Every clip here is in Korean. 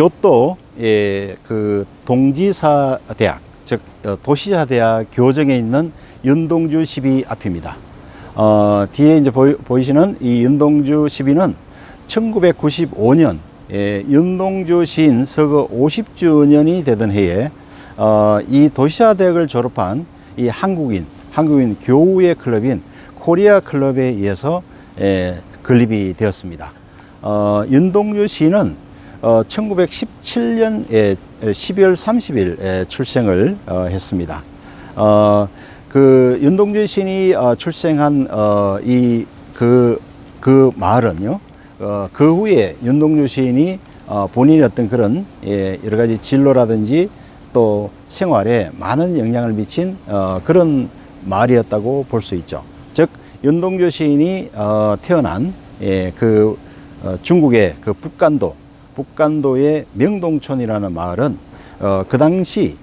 교토 그 동지사 대학, 즉 도시사 대학 교정에 있는 윤동주 시비 앞입니다. 뒤에 이제 보이시는 이 윤동주 시비는 1995년 윤동주 시인 서거 50주년이 되던 해에 이 도시사 대학을 졸업한 이 한국인 교우의 클럽인 코리아 클럽에 의해서 건립이 되었습니다. 윤동주 시인은 1917년 12월 30일 출생을 했습니다. 그 윤동주 시인이 출생한 그 마을은요, 그 후에 윤동주 시인이 본인의 어떤 그런 여러 가지 진로라든지 또 생활에 많은 영향을 미친 그런 마을이었다고 볼 수 있죠. 즉 윤동주 시인이 태어난 중국의 그 북간도의 명동촌이라는 마을은 그 당시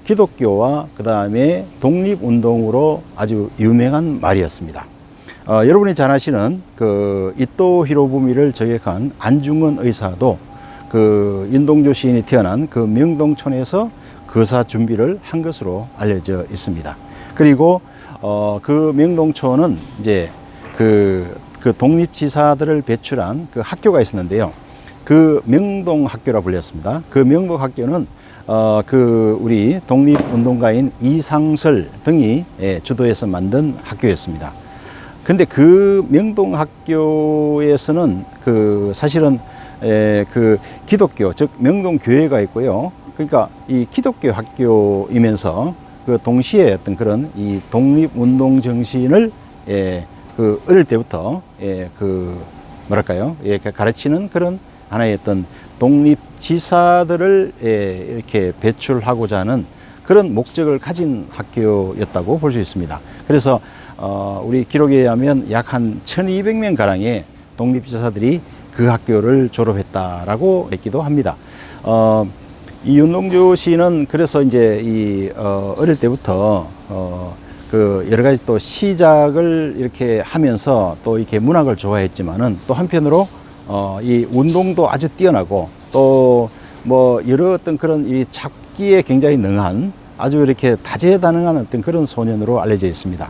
기독교와 그 다음에 독립운동으로 아주 유명한 마을이었습니다. 여러분이 잘 아시는 그 이토 히로부미를 저격한 안중근 의사도 그 윤동주 시인이 태어난 그 명동촌에서 거사 준비를 한 것으로 알려져 있습니다. 그리고 그 명동촌은 이제 그 독립지사들을 배출한 그 학교가 있었는데요. 그 명동학교라 불렸습니다. 그 명동학교는 그 우리 독립운동가인 이상설 등이 주도해서 만든 학교였습니다. 근데 그 명동학교에서는 그 사실은 그 기독교, 즉 명동교회가 있고요. 그러니까 이 기독교 학교이면서 그 동시에 어떤 그런 이 독립운동 정신을 그 어릴 때부터 그 뭐랄까요, 가르치는 그런 하나의 어떤 독립지사들을 이렇게 배출하고자 하는 그런 목적을 가진 학교였다고 볼 수 있습니다. 그래서 우리 기록에 의하면 약 한 1200명 가량의 독립지사들이 그 학교를 졸업했다라고 했기도 합니다. 이 윤동주 시인은 그래서 이제 이 어릴 때부터 그 여러 가지 또 시작을 이렇게 하면서 또 이렇게 문학을 좋아했지만은 또 한편으로 이 운동도 아주 뛰어나고 또 뭐 여러 어떤 그런 이 잡기에 굉장히 능한 아주 이렇게 다재다능한 어떤 그런 소년으로 알려져 있습니다.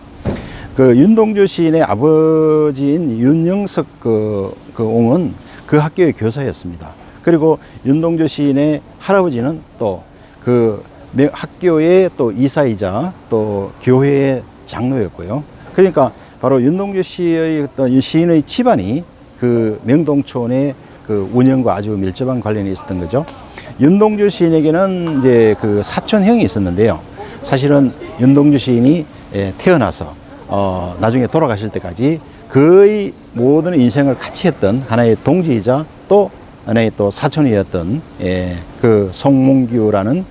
그 윤동주 시인의 아버지인 윤영석 그 옹은 그 학교의 교사였습니다. 그리고 윤동주 시인의 할아버지는 또 그 학교의 또 이사이자 또 교회의 장로였고요. 그러니까 바로 윤동주 시의 어떤 시인의 집안이 그 명동촌의 그 운영과 아주 밀접한 관련이 있었던 거죠. 윤동주 시인에게는 이제 그 사촌형이 있었는데요. 사실은 윤동주 시인이 태어나서 나중에 돌아가실 때까지 거의 모든 인생을 같이 했던 하나의 동지이자 또 하나의 또 사촌이었던 그 송몽규라는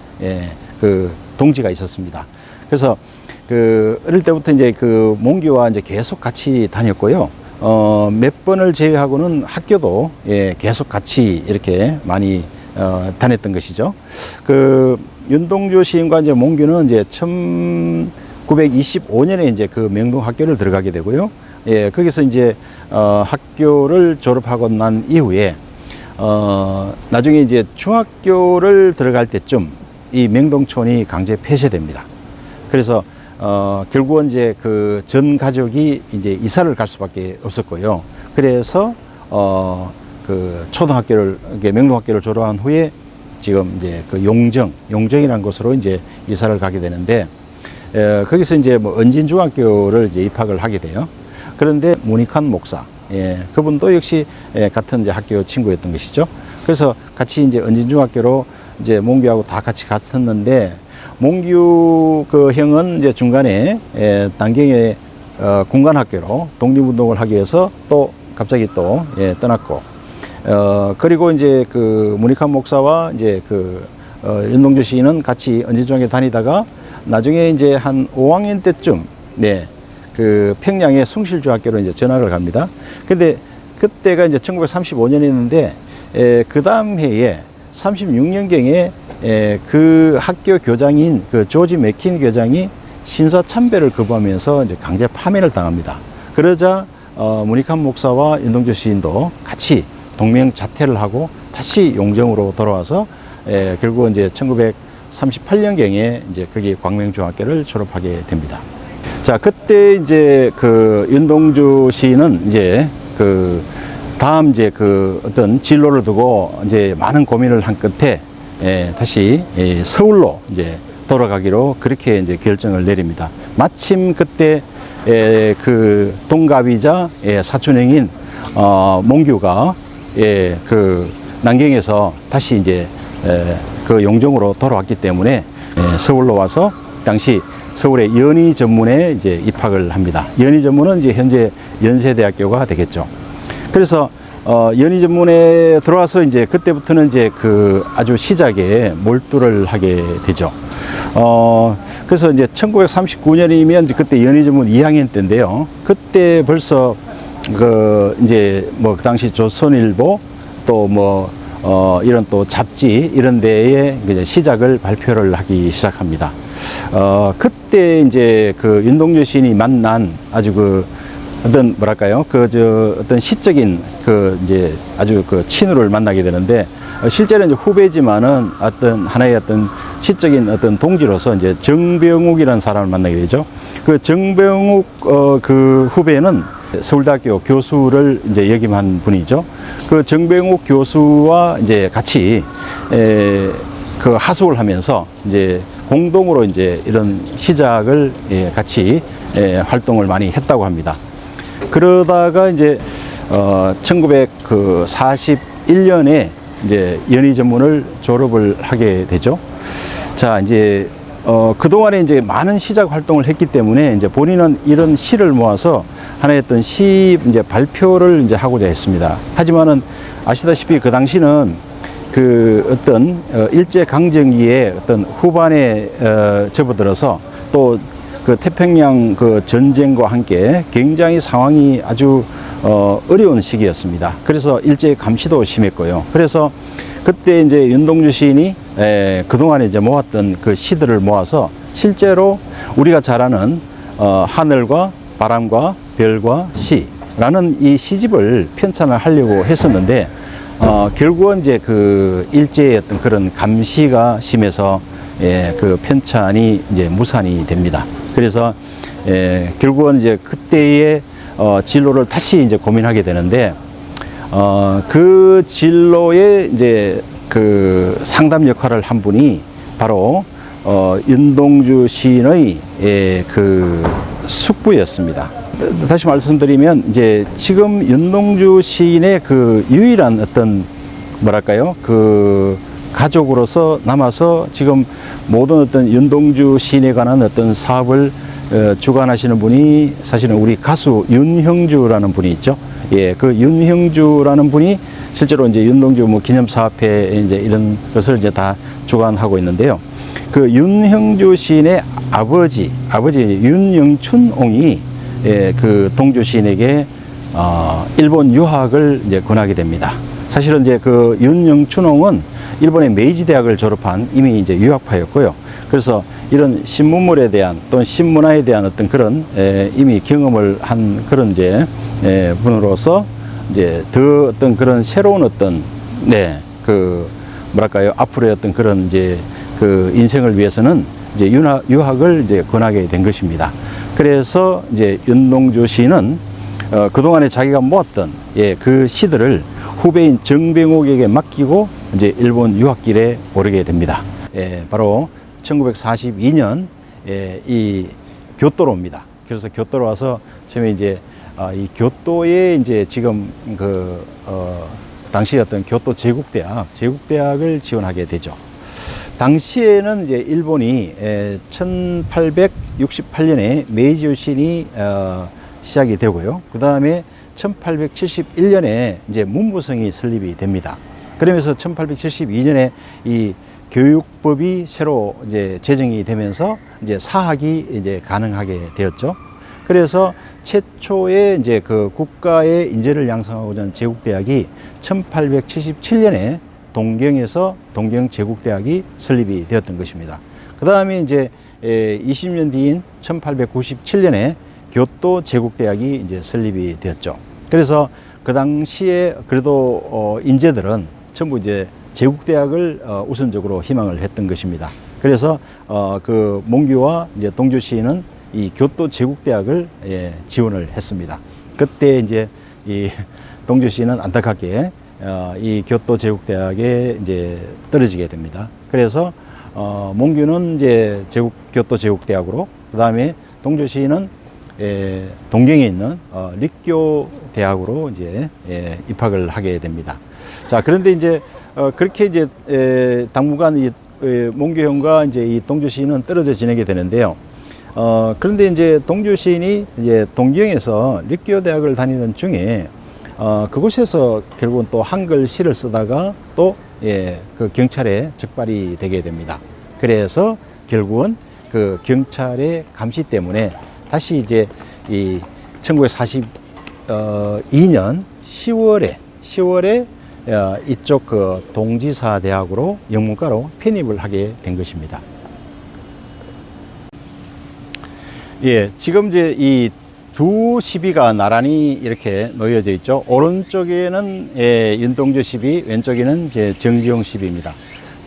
그 동지가 있었습니다. 그래서 그 어릴 때부터 이제 그 몽규와 이제 계속 같이 다녔고요. 몇 번을 제외하고는 학교도 계속 같이 이렇게 많이 다녔던 것이죠. 그 윤동주 시인과 이제 몽규는 이제 1925년에 이제 그 명동학교를 들어가게 되고요. 거기서 이제 학교를 졸업하고 난 이후에 나중에 이제 중학교를 들어갈 때쯤 이 명동촌이 강제 폐쇄됩니다. 그래서 결국은 이제 그 전 가족이 이제 이사를 갈 수밖에 없었고요. 그래서 그 초등학교를 명동학교를 졸업한 후에 지금 이제 그 용정이라는 곳으로 이제 이사를 가게 되는데 거기서 이제 뭐 은진중학교를 이제 입학을 하게 돼요. 그런데 문익환 목사, 그분도 역시 같은 이제 학교 친구였던 것이죠. 그래서 같이 이제 은진중학교로 이제 몽규하고 다 같이 갔었는데 몽규 그 형은 이제 중간에 단경에 군관학교로 독립운동을 하기 위해서 또 갑자기 또 떠났고 그리고 이제 그 문익환 목사와 이제 그 윤동주 시인은 같이 은진중학교 다니다가 나중에 이제 한 5학년 때쯤 그 평양의 숭실중학교로 이제 전학을 갑니다. 근데 그때가 이제 1935년이었는데 그 다음 해에 36년경에 그 학교 교장인 그 조지 맥킨 교장이 신사 참배를 거부하면서 이제 강제 파면을 당합니다. 그러자 문익환 목사와 윤동주 시인도 같이 동명 자퇴를 하고 다시 용정으로 돌아와서 결국은 이제 1938년경에 이제 거기 광명중학교를 졸업하게 됩니다. 자, 그때 이제 그 윤동주 시인은 이제 그 다음 이제 그 어떤 진로를 두고 이제 많은 고민을 한 끝에 다시 서울로 이제 돌아가기로 그렇게 이제 결정을 내립니다. 마침 그때 그 동갑이자 사촌형인 몽규가 그 난경에서 다시 이제 그 용정으로 돌아왔기 때문에 서울로 와서 당시 서울의 연희전문에 이제 입학을 합니다. 연희전문은 이제 현재 연세대학교가 되겠죠. 그래서 연희전문에 들어와서 이제 그때부터는 이제 그 아주 시작에 몰두를 하게 되죠. 그래서 이제 1939년이면 이제 그때 연희전문 2학년 때인데요. 그때 벌써 그 이제 뭐 그 당시 조선일보 또 뭐 이런 또 잡지 이런 데에 이제 시작을 발표를 하기 시작합니다. 그때 이제 그 윤동주 시인이 만난 아주 그 어떤 뭐랄까요 어떤 시적인 그 이제 아주 그 친구를 만나게 되는데 실제로 이제 후배지만은 어떤 하나의 어떤 시적인 어떤 동지로서 이제 정병욱이라는 사람을 만나게 되죠. 그 정병욱 그 후배는 서울대학교 교수를 이제 역임한 분이죠. 그 정병욱 교수와 이제 같이 그 하숙을 하면서 이제 공동으로 이제 이런 시작을 같이 활동을 많이 했다고 합니다. 그러다가 이제 1941년에 이제 연희전문을 졸업을 하게 되죠. 자, 이제 그동안에 이제 많은 시작 활동을 했기 때문에 이제 본인은 이런 시를 모아서 하나의 어떤 시 이제 발표를 이제 하고자 했습니다. 하지만은 아시다시피 그 당시는 그 어떤 일제 강점기의 어떤 후반에 접어들어서 또 그 태평양 그 전쟁과 함께 굉장히 상황이 아주 어려운 시기였습니다. 그래서 일제 감시도 심했고요. 그래서 그때 이제 윤동주 시인이 그동안에 이제 모았던 그 시들을 모아서 실제로 우리가 잘 아는 하늘과 바람과 별과 시라는 이 시집을 편찬을 하려고 했었는데 결국은 이제 그 일제의 어떤 그런 감시가 심해서 그 편찬이 이제 무산이 됩니다. 그래서 결국은 이제 그때의 진로를 다시 이제 고민하게 되는데 그 진로에 이제 그 상담 역할을 한 분이 바로 윤동주 시인의 그 숙부였습니다. 다시 말씀드리면 이제 지금 윤동주 시인의 그 유일한 어떤 뭐랄까요 그 가족으로서 남아서 지금 모든 어떤 윤동주 시인에 관한 어떤 사업을 주관하시는 분이 사실은 우리 가수 윤형주라는 분이 있죠. 그 윤형주라는 분이 실제로 이제 윤동주 뭐 기념사업회 이제 이런 것을 이제 다 주관하고 있는데요. 그 윤형주 시인의 아버지 윤영춘옹이 그 동주 시인에게 일본 유학을 이제 권하게 됩니다. 사실은 이제 그 윤영춘옹은 일본의 메이지 대학을 졸업한 이미 이제 유학파였고요. 그래서 이런 신문물에 대한 또는 신문화에 대한 어떤 그런 이미 경험을 한 그런 이제 분으로서 이제 더 어떤 그런 새로운 어떤 그 뭐랄까요 앞으로의 어떤 그런 이제 그 인생을 위해서는 이제 유학을 이제 권하게 된 것입니다. 그래서 이제 윤동주 시인은 그동안에 자기가 모았던 그 시들을 후배인 정병욱에게 맡기고 이제 일본 유학길에 오르게 됩니다. 바로 1942년 이 교토로입니다. 그래서 교토로 와서 처음에 이제 이 교토에 이제 지금 그 당시 어떤 교토 제국대학을 지원하게 되죠. 당시에는 이제 일본이 1868년에 메이지 유신이 시작이 되고요. 그 다음에 1871년에 이제 문부성이 설립이 됩니다. 그러면서 1872년에 이 교육법이 새로 이제 제정이 되면서 이제 사학이 이제 가능하게 되었죠. 그래서 최초의 이제 그 국가의 인재를 양성하고자 하는 제국대학이 1877년에 동경에서 동경제국대학이 설립이 되었던 것입니다. 그 다음에 이제 20년 뒤인 1897년에 교토 제국대학이 이제 설립이 되었죠. 그래서 그 당시에 그래도 인재들은 전부 이제 제국대학을 우선적으로 희망을 했던 것입니다. 그래서 그 몽규와 이제 동주시는 이 교토 제국대학을 지원을 했습니다. 그때 이제 이 동주시는 안타깝게 이 교토 제국대학에 이제 떨어지게 됩니다. 그래서 몽규는 이제 교토 제국대학으로, 그 다음에 동주시는 동경에 있는立教 대학으로 이제 입학을 하게 됩니다. 자, 그런데 이제 그렇게 이제 당분간 이 몽규 형과 이제 이 동주 시인은 떨어져 지내게 되는데요. 그런데 이제 동주 시인이 이제 동경에서立教 대학을 다니던 중에 그곳에서 결국은 또 한글 시를 쓰다가 또 그 경찰에 적발이 되게 됩니다. 그래서 결국은 그 경찰의 감시 때문에 다시 이제 이 1942년 10월에 이쪽 그 동지사 대학으로 영문과로 편입을 하게 된 것입니다. 예, 지금 이제 이 두 시비가 나란히 이렇게 놓여져 있죠. 오른쪽에는 윤동주 시비, 왼쪽에는 이제 정지용 시비입니다.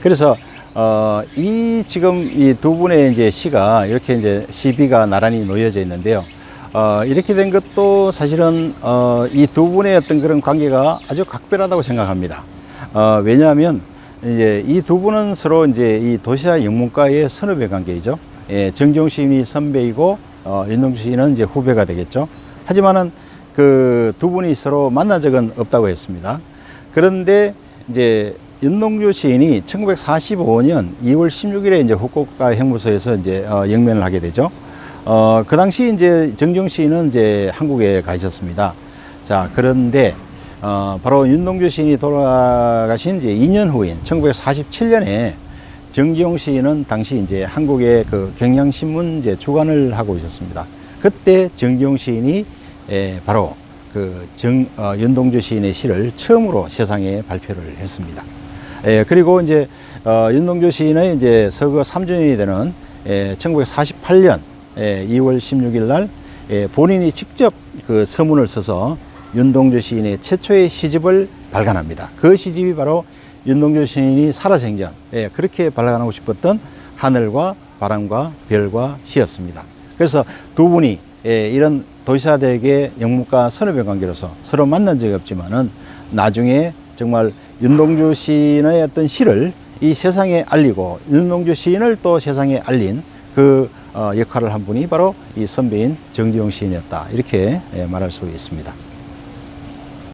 그래서 이 지금 이 두 분의 이제 시가 이렇게 이제 시비가 나란히 놓여져 있는데요. 이렇게 된 것도 사실은 이 두 분의 어떤 그런 관계가 아주 각별하다고 생각합니다. 왜냐하면 이제 이 두 분은 서로 이제 이 도시아 영문과의 선후배 관계이죠. 정지용 시인이 선배이고 윤동주 시인은 이제 후배가 되겠죠. 하지만은 그 두 분이 서로 만난 적은 없다고 했습니다. 그런데 이제 윤동주 시인이 1945년 2월 16일에 이제 후쿠오카 형무소에서 이제 영면을 하게 되죠. 그 당시 이제 정지용 시인은 이제 한국에 가 있었습니다. 자, 그런데 바로 윤동주 시인이 돌아가신 이제 2년 후인 1947년에 정지용 시인은 당시 이제 한국의 그 경향신문 이제 주관을 하고 있었습니다. 그때 정지용 시인이 바로 그 윤동주 시인의 시를 처음으로 세상에 발표를 했습니다. 그리고 이제 윤동주 시인의 이제 서거 3주년이 되는 1948년 2월 16일 날 본인이 직접 그 서문을 써서 윤동주 시인의 최초의 시집을 발간합니다. 그 시집이 바로 윤동주 시인이 살아생전 그렇게 발간하고 싶었던 하늘과 바람과 별과 시였습니다. 그래서 두 분이 이런 도시사대학의 영문과 선후배 관계로서 서로 만난 적이 없지만은 나중에 정말 윤동주 시인의 어떤 시를 이 세상에 알리고 윤동주 시인을 또 세상에 알린 그 역할을 한 분이 바로 이 선배인 정지용 시인이었다, 이렇게 말할 수 있습니다.